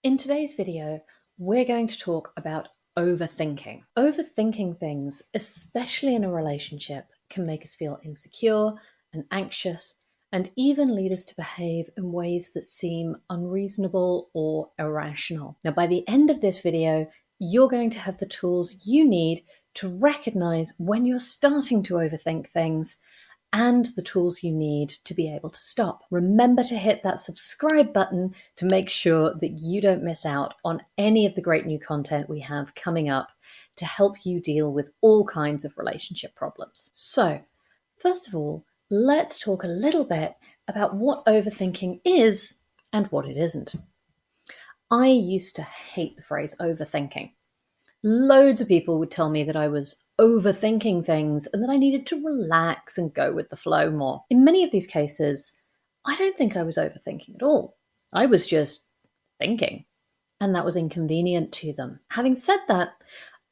In today's video, we're going to talk about overthinking. Overthinking things, especially in a relationship, can make us feel insecure and anxious, and even lead us to behave in ways that seem unreasonable or irrational. Now, by the end of this video, you're going to have the tools you need to recognize when you're starting to overthink things and the tools you need to be able to stop. Remember to hit that subscribe button to make sure that you don't miss out on any of the great new content we have coming up to help you deal with all kinds of relationship problems. So, first of all, let's talk a little bit about what overthinking is and what it isn't. I used to hate the phrase overthinking. Loads of people would tell me that I was overthinking things and that I needed to relax and go with the flow more. In many of these cases, I don't think I was overthinking at all. I was just thinking, and that was inconvenient to them. Having said that,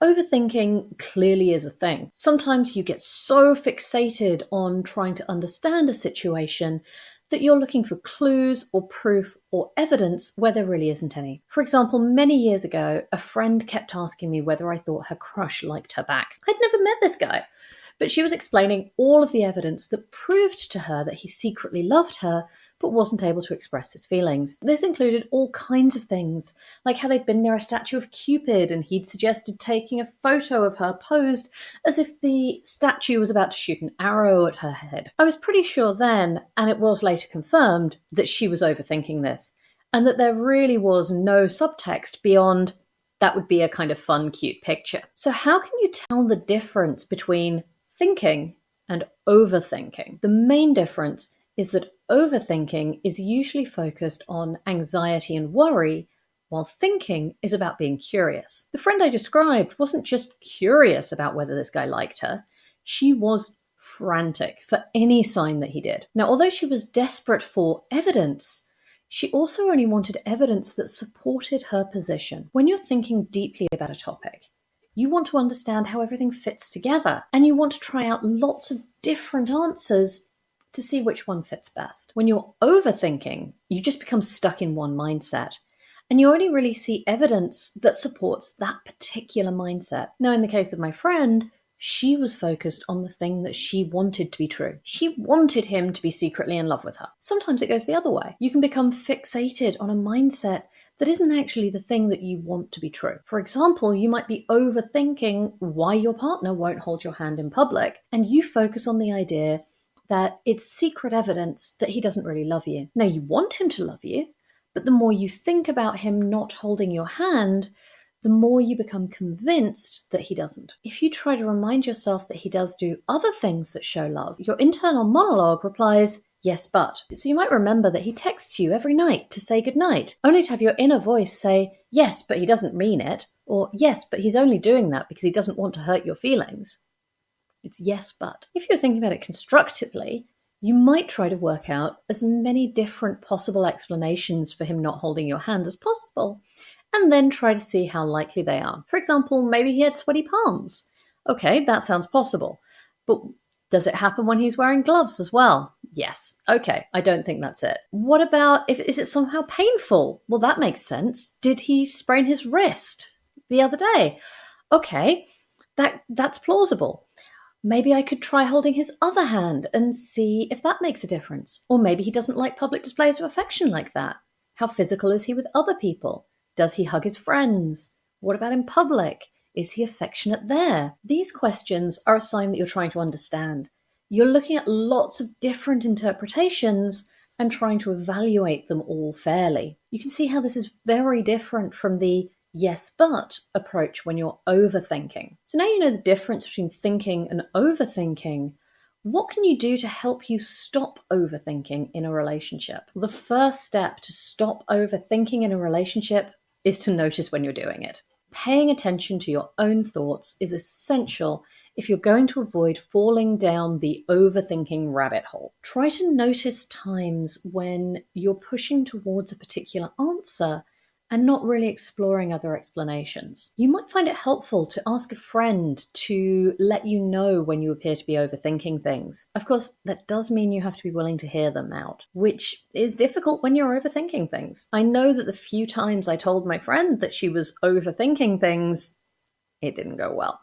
overthinking clearly is a thing. Sometimes you get so fixated on trying to understand a situation that you're looking for clues or proof or evidence where there really isn't any. For example, many years ago, a friend kept asking me whether I thought her crush liked her back. I'd never met this guy, but she was explaining all of the evidence that proved to her that he secretly loved her but wasn't able to express his feelings. This included all kinds of things, like how they'd been near a statue of Cupid and he'd suggested taking a photo of her posed as if the statue was about to shoot an arrow at her head. I was pretty sure then, and it was later confirmed, that she was overthinking this, and that there really was no subtext beyond that would be a kind of fun, cute picture. So how can you tell the difference between thinking and overthinking? The main difference is that overthinking is usually focused on anxiety and worry, while thinking is about being curious. The friend I described wasn't just curious about whether this guy liked her, she was frantic for any sign that he did. Now, although she was desperate for evidence, she also only wanted evidence that supported her position. When you're thinking deeply about a topic, you want to understand how everything fits together, and you want to try out lots of different answers to see which one fits best. When you're overthinking, you just become stuck in one mindset, and you only really see evidence that supports that particular mindset. Now, in the case of my friend, she was focused on the thing that she wanted to be true. She wanted him to be secretly in love with her. Sometimes it goes the other way. You can become fixated on a mindset that isn't actually the thing that you want to be true. For example, you might be overthinking why your partner won't hold your hand in public, and you focus on the idea that it's secret evidence that he doesn't really love you. Now, you want him to love you, but the more you think about him not holding your hand, the more you become convinced that he doesn't. If you try to remind yourself that he does do other things that show love, your internal monologue replies, yes, but. So you might remember that he texts you every night to say goodnight, only to have your inner voice say, yes, but he doesn't mean it, or yes, but he's only doing that because he doesn't want to hurt your feelings. It's yes, but. If you're thinking about it constructively, you might try to work out as many different possible explanations for him not holding your hand as possible, and then try to see how likely they are. For example, maybe he had sweaty palms. Okay, that sounds possible. But does it happen when he's wearing gloves as well? Yes. Okay, I don't think that's it. What about is it somehow painful? Well, that makes sense. Did he sprain his wrist the other day? Okay, that's plausible. Maybe I could try holding his other hand and see if that makes a difference. Or maybe he doesn't like public displays of affection like that. How physical is he with other people? Does he hug his friends? What about in public? Is he affectionate there? These questions are a sign that you're trying to understand. You're looking at lots of different interpretations and trying to evaluate them all fairly. You can see how this is very different from the yes, but approach when you're overthinking. So now you know the difference between thinking and overthinking. What can you do to help you stop overthinking in a relationship? The first step to stop overthinking in a relationship is to notice when you're doing it. Paying attention to your own thoughts is essential if you're going to avoid falling down the overthinking rabbit hole. Try to notice times when you're pushing towards a particular answer and not really exploring other explanations. You might find it helpful to ask a friend to let you know when you appear to be overthinking things. Of course, that does mean you have to be willing to hear them out, which is difficult when you're overthinking things. I know that the few times I told my friend that she was overthinking things, it didn't go well.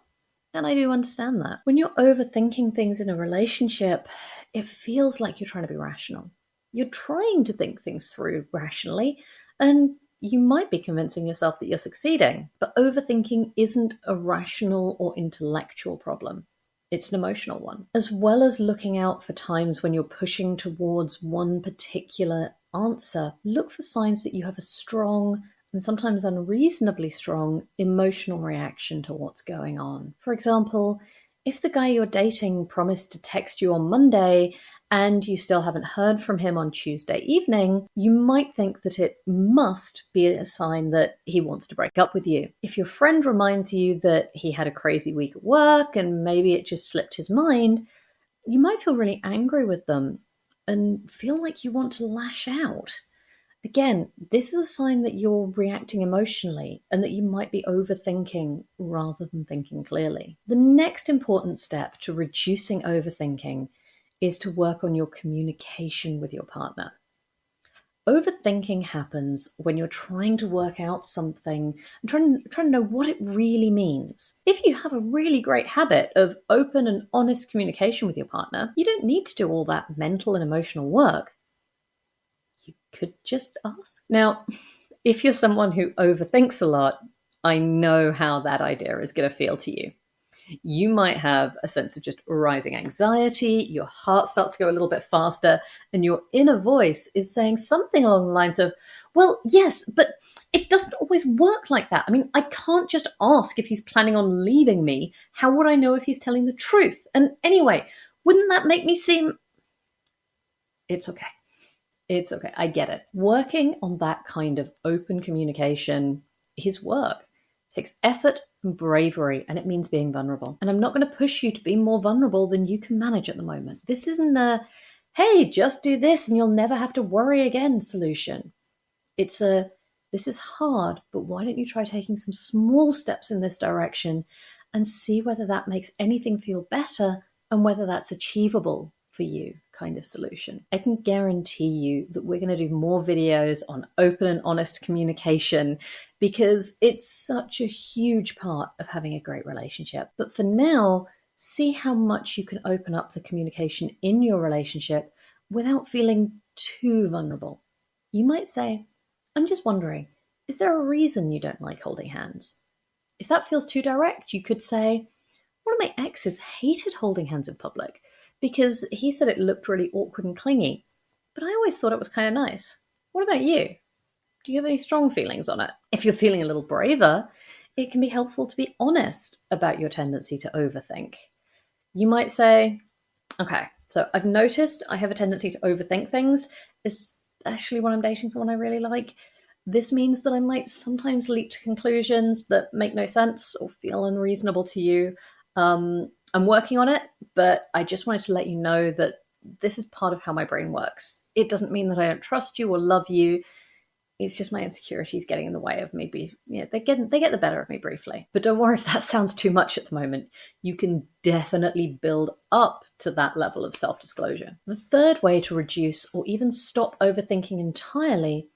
And I do understand that. When you're overthinking things in a relationship, it feels like you're trying to be rational. You're trying to think things through rationally, and you might be convincing yourself that you're succeeding. But overthinking isn't a rational or intellectual problem. It's an emotional one. As well as looking out for times when you're pushing towards one particular answer, look for signs that you have a strong and sometimes unreasonably strong emotional reaction to what's going on. For example, if the guy you're dating promised to text you on Monday and you still haven't heard from him on Tuesday evening, you might think that it must be a sign that he wants to break up with you. If your friend reminds you that he had a crazy week at work and maybe it just slipped his mind, you might feel really angry with them and feel like you want to lash out. Again, this is a sign that you're reacting emotionally and that you might be overthinking rather than thinking clearly. The next important step to reducing overthinking is to work on your communication with your partner. Overthinking happens when you're trying to work out something and trying to know what it really means. If you have a really great habit of open and honest communication with your partner, you don't need to do all that mental and emotional work. You could just ask. Now, if you're someone who overthinks a lot, I know how that idea is going to feel to you. You might have a sense of just rising anxiety, your heart starts to go a little bit faster, and your inner voice is saying something along the lines of, well, yes, but it doesn't always work like that. I mean, I can't just ask if he's planning on leaving me. How would I know if he's telling the truth? And anyway, wouldn't that make me seem... It's okay. It's okay. I get it. Working on that kind of open communication is work. It takes effort and bravery, and it means being vulnerable. And I'm not going to push you to be more vulnerable than you can manage at the moment. This isn't a, hey, just do this and you'll never have to worry again solution. It's a, this is hard, but why don't you try taking some small steps in this direction and see whether that makes anything feel better and whether that's achievable for you kind of solution. I can guarantee you that we're going to do more videos on open and honest communication because it's such a huge part of having a great relationship. But for now, see how much you can open up the communication in your relationship without feeling too vulnerable. You might say, I'm just wondering, is there a reason you don't like holding hands? If that feels too direct, you could say, one of my exes hated holding hands in public because he said it looked really awkward and clingy, but I always thought it was kind of nice. What about you? Do you have any strong feelings on it? If you're feeling a little braver, it can be helpful to be honest about your tendency to overthink. You might say, okay, so I've noticed I have a tendency to overthink things, especially when I'm dating someone I really like. This means that I might sometimes leap to conclusions that make no sense or feel unreasonable to you. I'm working on it, but I just wanted to let you know that this is part of how my brain works. It doesn't mean that I don't trust you or love you. It's just my insecurities getting in the way of me. They get the better of me briefly. But don't worry if that sounds too much at the moment. You can definitely build up to that level of self-disclosure. The third way to reduce or even stop overthinking entirely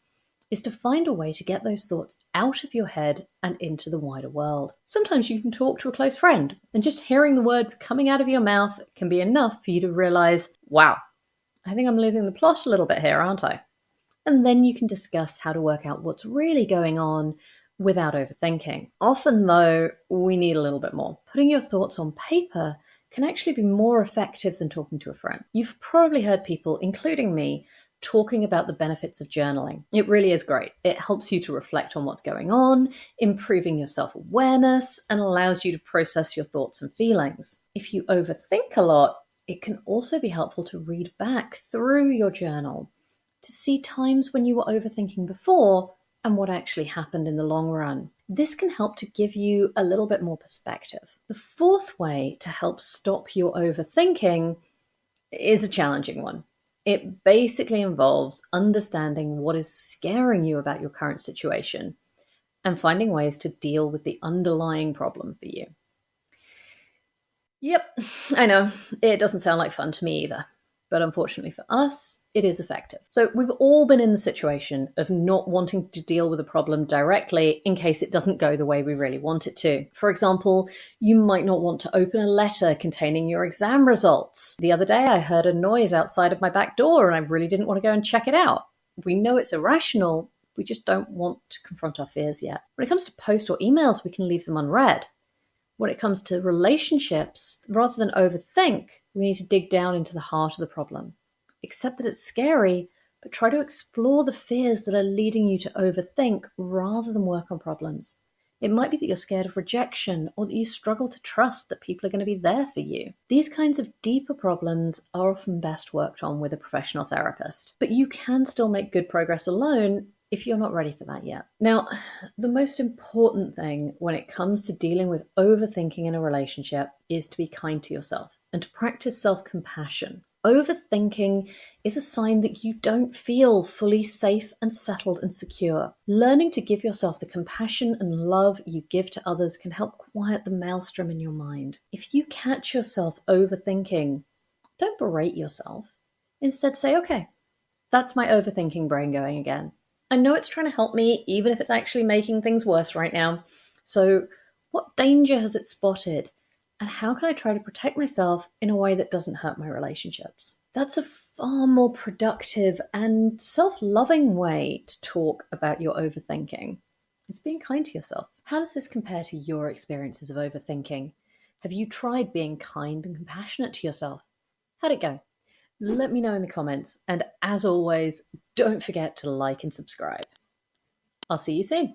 is to find a way to get those thoughts out of your head and into the wider world. Sometimes you can talk to a close friend, and just hearing the words coming out of your mouth can be enough for you to realize, wow, I think I'm losing the plot a little bit here, aren't I? And then you can discuss how to work out what's really going on without overthinking. Often, though, we need a little bit more. Putting your thoughts on paper can actually be more effective than talking to a friend. You've probably heard people, including me, talking about the benefits of journaling. It really is great. It helps you to reflect on what's going on, improving your self-awareness, and allows you to process your thoughts and feelings. If you overthink a lot, it can also be helpful to read back through your journal to see times when you were overthinking before and what actually happened in the long run. This can help to give you a little bit more perspective. The fourth way to help stop your overthinking is a challenging one. It basically involves understanding what is scaring you about your current situation and finding ways to deal with the underlying problem for you. Yep, I know, it doesn't sound like fun to me either. But unfortunately for us, it is effective. So we've all been in the situation of not wanting to deal with a problem directly in case it doesn't go the way we really want it to. For example, you might not want to open a letter containing your exam results. The other day I heard a noise outside of my back door and I really didn't want to go and check it out. We know it's irrational, we just don't want to confront our fears yet. When it comes to post or emails, we can leave them unread. When it comes to relationships, rather than overthink, we need to dig down into the heart of the problem. Accept that it's scary, but try to explore the fears that are leading you to overthink rather than work on problems. It might be that you're scared of rejection or that you struggle to trust that people are going to be there for you. These kinds of deeper problems are often best worked on with a professional therapist, but you can still make good progress alone if you're not ready for that yet. Now, the most important thing when it comes to dealing with overthinking in a relationship is to be kind to yourself and to practice self-compassion. Overthinking is a sign that you don't feel fully safe and settled and secure. Learning to give yourself the compassion and love you give to others can help quiet the maelstrom in your mind. If you catch yourself overthinking, don't berate yourself. Instead, say, okay, that's my overthinking brain going again. I know it's trying to help me, even if it's actually making things worse right now. So what danger has it spotted? And how can I try to protect myself in a way that doesn't hurt my relationships? That's a far more productive and self-loving way to talk about your overthinking. It's being kind to yourself. How does this compare to your experiences of overthinking? Have you tried being kind and compassionate to yourself? How'd it go? Let me know in the comments. And as always, don't forget to like and subscribe. I'll see you soon.